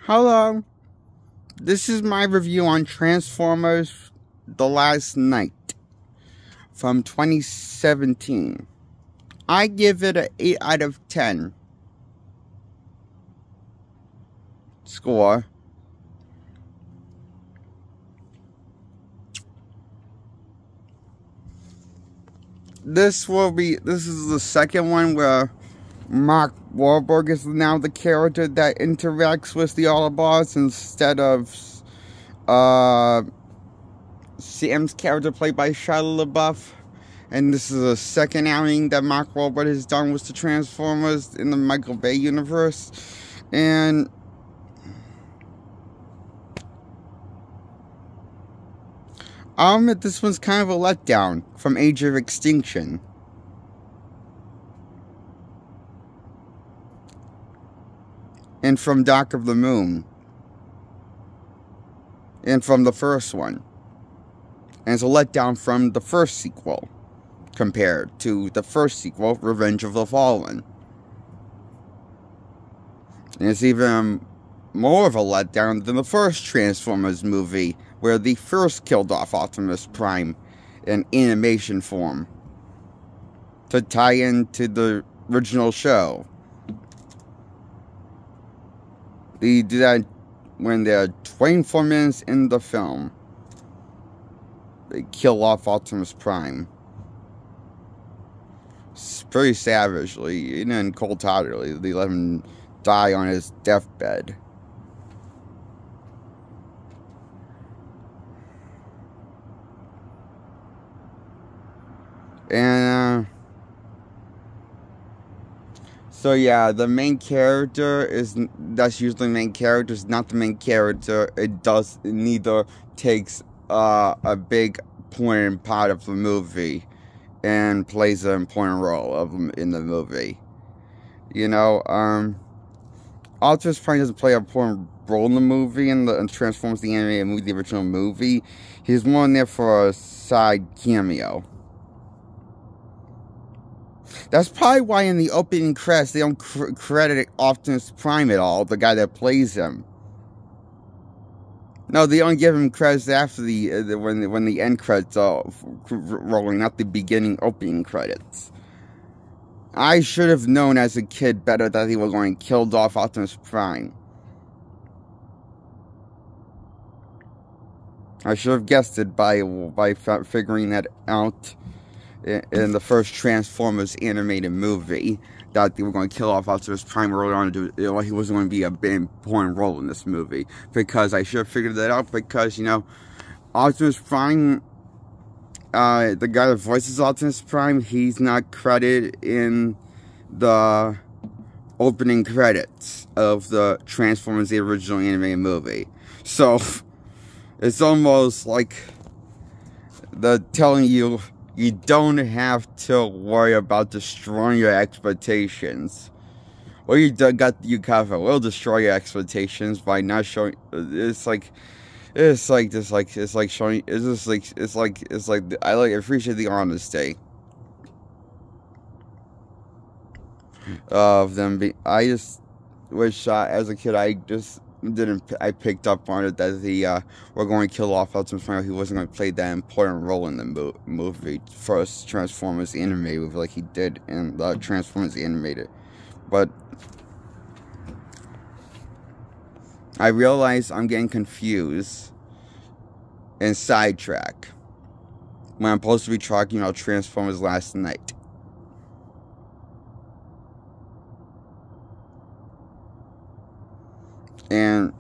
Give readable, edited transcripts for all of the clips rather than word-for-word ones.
Hello, this is my review on Transformers The Last Knight from 2017. I give it an 8 out of 10 score. This is the second one where Mark Wahlberg is now the character that interacts with the Autobots instead of Sam's character played by Shia LaBeouf. And this is the second outing that Mark Wahlberg has done with the Transformers in the Michael Bay universe. And I'll admit this one's kind of a letdown from Age of Extinction. And from Dark of the Moon. And from the first one. And it's a letdown from the first sequel. Compared to the first sequel, Revenge of the Fallen. And it's even more of a letdown than the first Transformers movie, where they first killed off Optimus Prime in animation form. To tie into the original show. They do that when they're 24 minutes in the film. They kill off Optimus Prime. It's pretty savagely and cold-heartedly. They let him die on his deathbed. And so yeah, the main character that's usually the main character is not the main character. It neither takes a big important part of the movie and plays an important role in the movie. You know, Optimus Prime doesn't play an important role in the movie in Transformers the animated movie, the original movie. He's more in there for a side cameo. That's probably why in the opening credits they don't credit Optimus Prime at all, the guy that plays him. No, they don't give him credits after when the end credits are rolling, not the beginning opening credits. I should have known as a kid better that he was going to kill off Optimus Prime. I should have guessed it by figuring that out in the first Transformers animated movie, that they were going to kill off Optimus Prime early on. He wasn't going to be a big important role in this movie, because I should have figured that out, because, you know, Optimus Prime, the guy that voices Optimus Prime, he's not credited in the opening credits of the Transformers, the original animated movie. So it's almost like they're telling you, you don't have to worry about destroying your expectations. Well, you got you covered. We'll destroy your expectations by not showing. It's like I appreciate the honesty of them. I just wish, as a kid, I picked up on it that we're going to kill off Optimus Prime. He wasn't going to play that important role in the movie, first Transformers animated movie, like he did in the Transformers animated. But I realize I'm getting confused and sidetracked when I'm supposed to be talking about Transformers Last Knight. And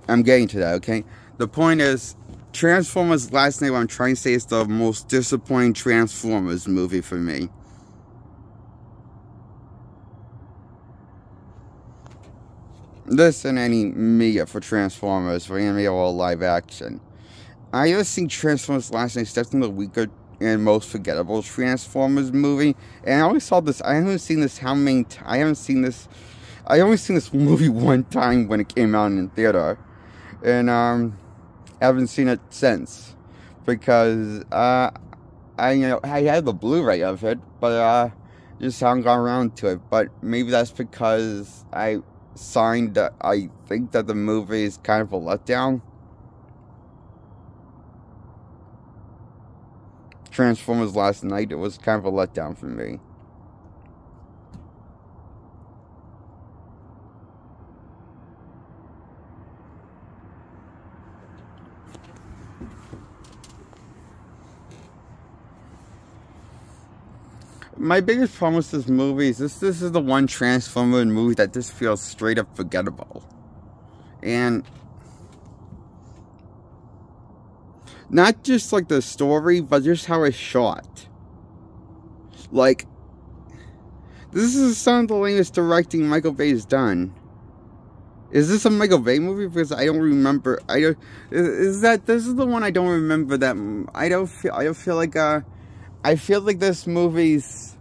I'm getting to that, okay? The point is, Transformers Last Night, what I'm trying to say, is the most disappointing Transformers movie for me. This and any media for Transformers, for anime or live action. I just think Transformers Last Night is definitely the weaker and most forgettable Transformers movie. And I always saw this, I only seen this movie one time when it came out in theater, and haven't seen it since, because I had the Blu-ray of it, but just haven't gone around to it. But maybe that's because I sign that I think that the movie is kind of a letdown. Transformers last night, it was kind of a letdown for me. My biggest problem with this movie is this is the one Transformer movie that just feels straight up forgettable. And not just like the story, but just how it's shot. Like, this is some of the latest directing Michael Bay's done. Is this a Michael Bay movie? Because I don't remember. This is the one I don't remember that. I feel like this movie's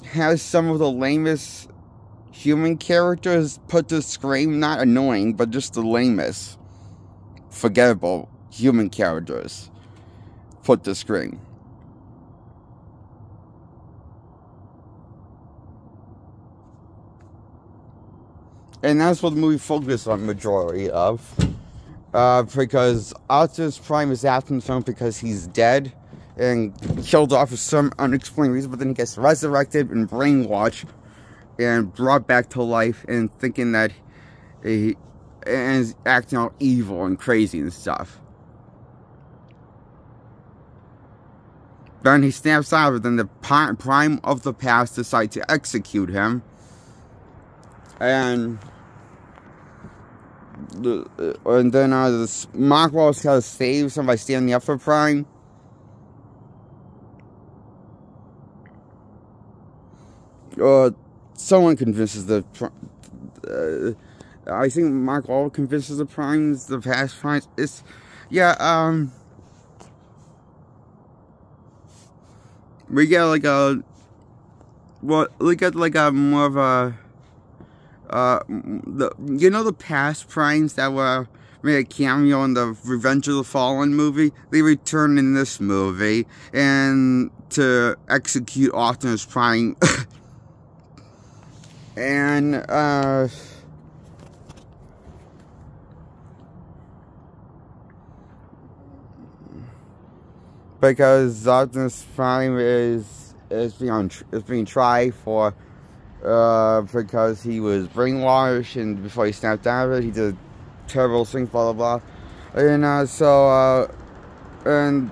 has some of the lamest human characters put to screen. Not annoying, but just the lamest, forgettable human characters put to screen. And that's what the movie focused on majority of. Because Optimus Prime is after him because he's dead and killed off for some unexplained reason, but then he gets resurrected and brainwashed and brought back to life and thinking that he is acting all evil and crazy and stuff. Then he snaps out of it, then the Prime of the past decide to execute him. And then Mark Wahlberg has to save him by standing up for Prime. Someone convinces I think Mark Wahlberg convinces the Primes, the past Primes. It's, yeah, we get like a, well, we get like a more of a, the past Primes that were made a cameo in the Revenge of the Fallen movie, they return in this movie and to execute Optimus Prime. And because Optimus Prime is being tried for because he was brainwashed, and before he snapped out of it, he did terrible things, blah blah blah. And and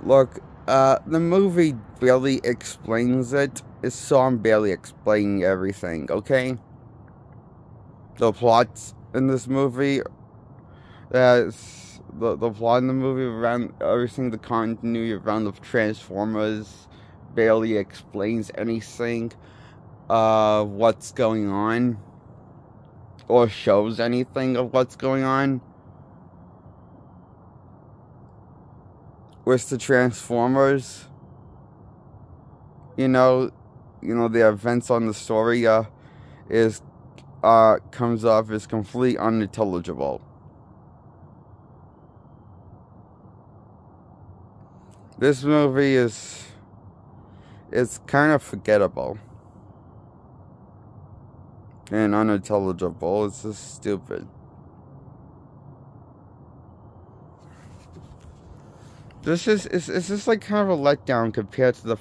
look, the movie barely explains it. So I'm barely explaining everything, okay? The plots in this movie, the plot in the movie around everything, the continuity around the Transformers barely explains anything what's going on, or shows anything of what's going on with the Transformers. You know, the events on the story comes off as completely unintelligible. This movie it's kind of forgettable and unintelligible. It's just stupid. It's just like kind of a letdown compared to the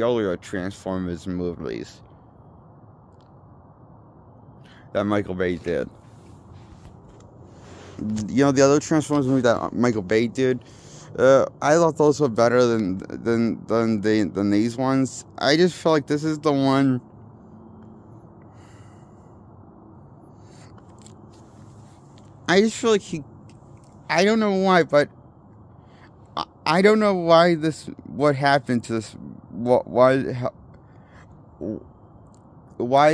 earlier Transformers movies that Michael Bay did. The other Transformers movie that Michael Bay did, I thought those were better than these ones. I just feel like this is the one. I just feel like I don't know why, but I don't know why what happened to this, why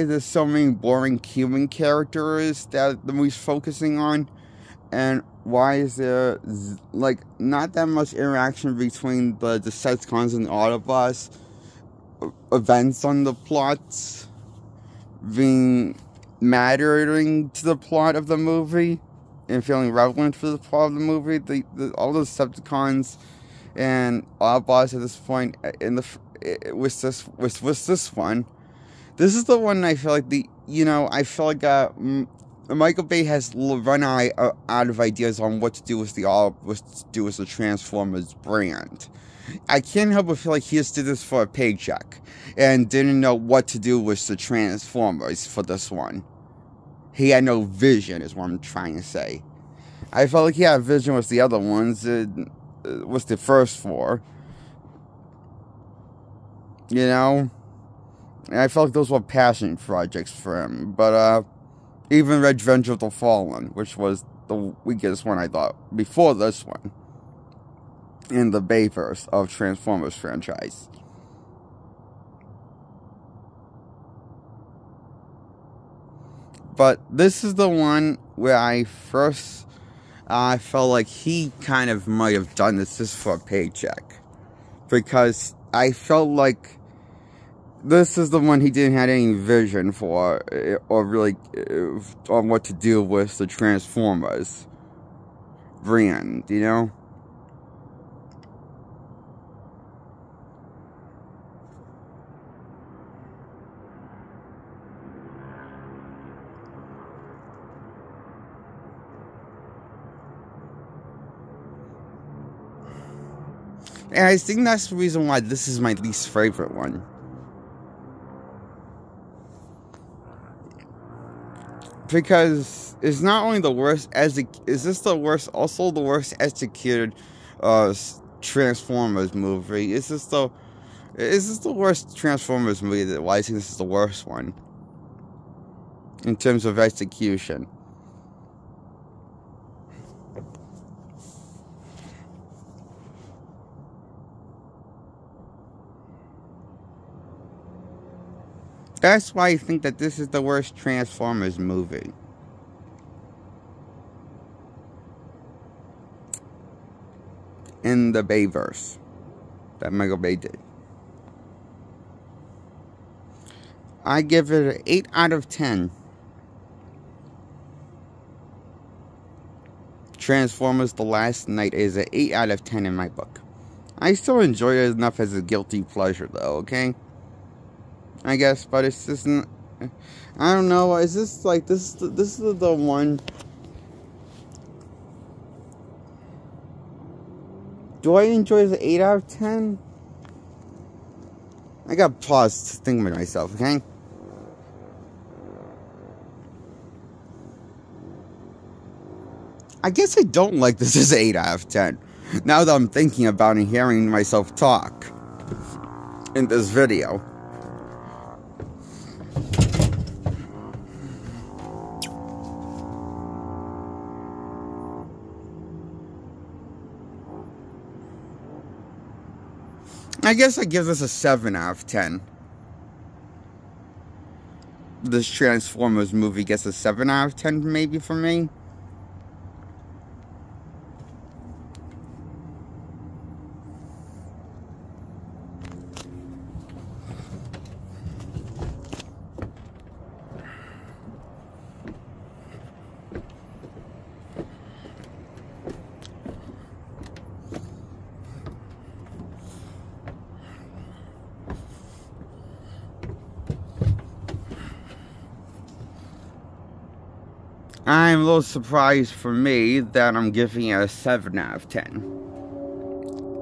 there's so many boring human characters that the movie's focusing on, and why is there, like, not that much interaction between the Decepticons and the Autobots, events on the plots being mattering to the plot of the movie. and feeling relevant for the part of the movie. All the Decepticons and Autobots at this point with this one. This is the one I feel like I feel like Michael Bay has run out of ideas on what to do with the Transformers brand. I can't help but feel like he just did this for a paycheck and didn't know what to do with the Transformers for this one. He had no vision, is what I'm trying to say. I felt like he had a vision with the other ones. With the first four. And I felt like those were passion projects for him. But, even Revenge of the Fallen, which was the weakest one, I thought, before this one, in the Bayverse of Transformers franchise. But this is the one where I first felt like he kind of might have done this just for a paycheck. Because I felt like this is the one he didn't have any vision for, or really on what to do with the Transformers brand, And I think that's the reason why this is my least favorite one. Because it's not only the worst also the worst executed Transformers movie. Is this the worst Transformers movie? Why I think this is the worst one in terms of execution. That's why I think that this is the worst Transformers movie. In the Bayverse that Michael Bay did. I give it an 8 out of 10. Transformers The Last Knight is an 8 out of 10 in my book. I still enjoy it enough as a guilty pleasure though, okay? I guess, but it's just, I don't know, is this like, this is the one, do I enjoy the 8 out of 10? I got pause to think with myself, okay? I guess I don't like this as 8 out of 10, now that I'm thinking about and hearing myself talk in this video. I guess I give this a 7 out of 10. This Transformers movie gets a 7 out of 10 maybe for me. I'm a little surprised for me that I'm giving it a 7 out of 10.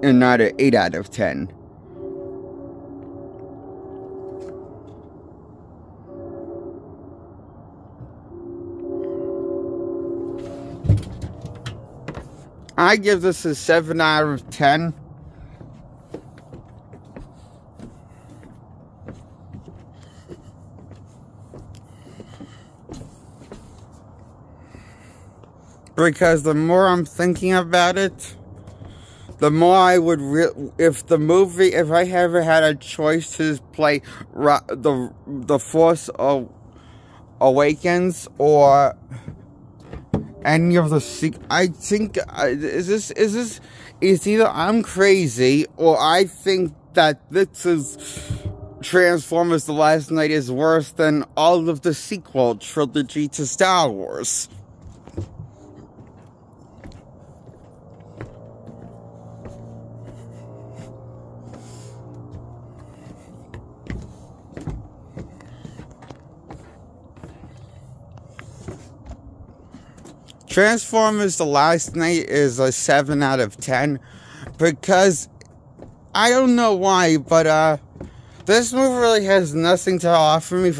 And not an 8 out of 10. I give this a 7 out of 10. Because the more I'm thinking about it, the more I would, if I ever had a choice to play the Force Awakens or any of the I think is either I'm crazy or I think that this is Transformers: The Last Knight is worse than all of the sequel trilogy to Star Wars. Transformers The Last Night is a 7 out of 10 because I don't know why, but this movie really has nothing to offer me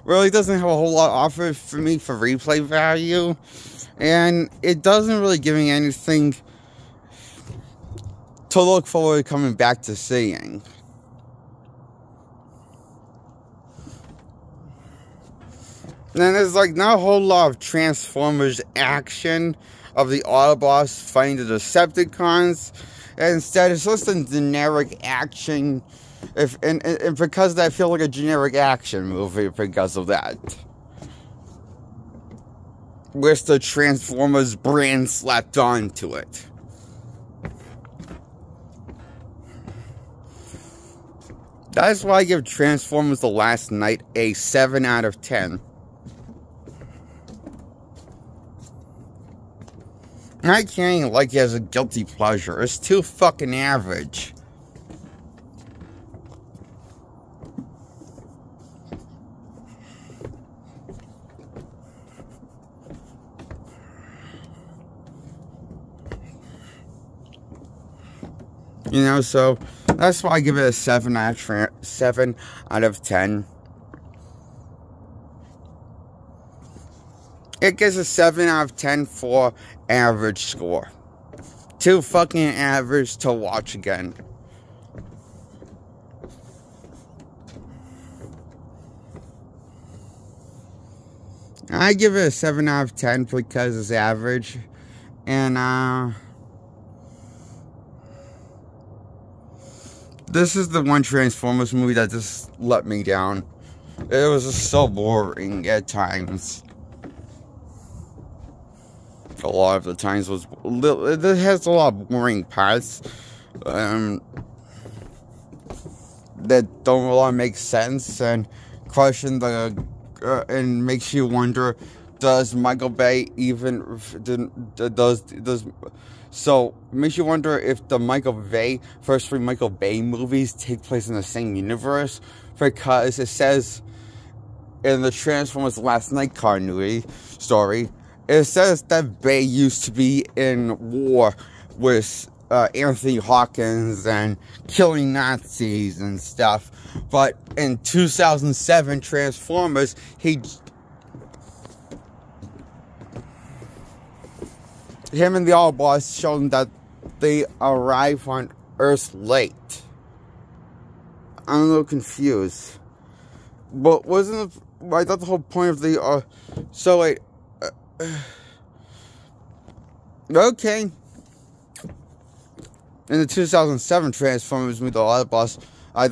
really doesn't have a whole lot to offer for me for replay value, and it doesn't really give me anything to look forward to coming back to seeing. And there's like not a whole lot of Transformers action of the Autobots fighting the Decepticons. And instead, it's just a generic action. And because I feel like a generic action movie because of that. With the Transformers brand slapped onto it. That's why I give Transformers The Last Night a 7 out of 10. I can't even like it as a guilty pleasure. It's too fucking average. You know, so that's why I give it a 7 out of 10. It gets a 7 out of 10 for average score. Too fucking average to watch again. I give it a 7 out of 10 because it's average. And, this is the one Transformers movie that just let me down. It was just so boring at times. A lot of the times was it has a lot of boring parts that don't really make sense and question the and makes you wonder, does Michael Bay even so it makes you wonder if the first 3 Michael Bay movies take place in the same universe, because it says in the Transformers Last Night continuity story, it says that Bay used to be in war with Anthony Hawkins and killing Nazis and stuff. But in 2007 Transformers, him and the Autobots showed that they arrive on Earth late. I'm a little confused. But I thought the whole point of the so wait. Okay. In the 2007 Transformers movie, the Autobots, I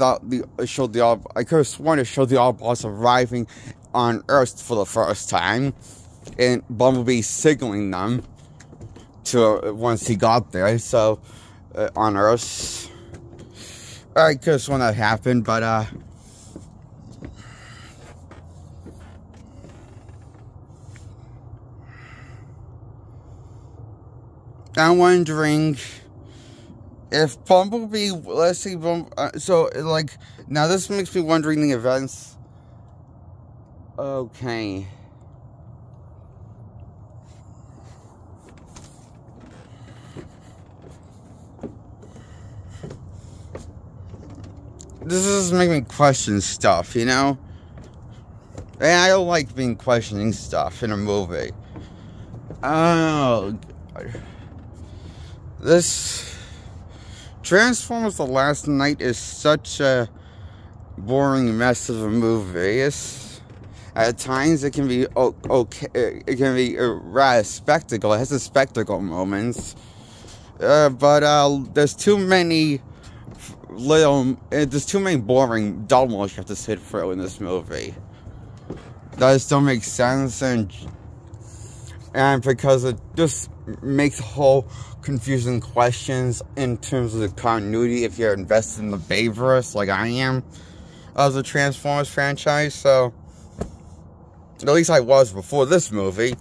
could have sworn it showed the Autobots arriving on Earth for the first time, and Bumblebee signaling them to once he got there. So on Earth, I could have sworn that happened, but I'm wondering if Bumblebee, let's see, so, like, now this makes me wondering the events. Okay. This is making me question stuff, you know? And I don't like being questioning stuff in a movie. Oh, God. This Transformers The Last Night is such a boring mess of a movie. At times it can be okay. It can be a rather spectacle. It has the spectacle moments, but there's too many boring, dull moments you have to sit through in this movie. That just don't make sense, and because it just makes whole confusing questions in terms of the continuity if you're invested in the Bayverse like I am of the Transformers franchise. So at least I was before this movie.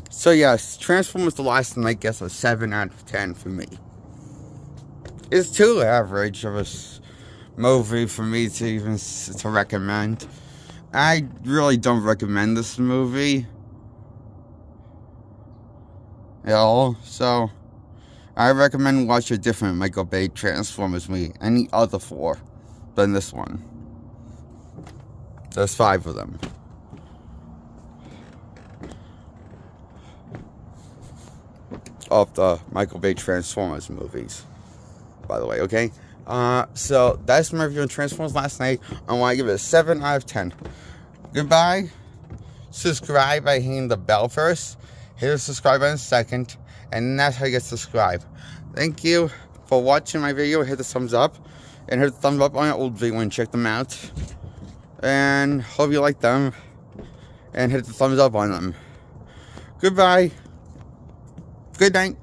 So yes, Transformers The Last Night gets a 7 out of 10 for me. It's too average of a movie for me to even to recommend. I really don't recommend this movie at all, so I recommend watch a different Michael Bay Transformers movie, any other 4 than this one. There's 5 of them. Of the Michael Bay Transformers movies, by the way, okay? So that's my review on Transformers last night. I want to give it a 7 out of 10. Goodbye. Subscribe by hitting the bell first. Hit the subscribe button second. And that's how you get subscribed. Thank you for watching my video. Hit the thumbs up. And hit the thumbs up on my old video and check them out. And hope you like them. And hit the thumbs up on them. Goodbye. Good night.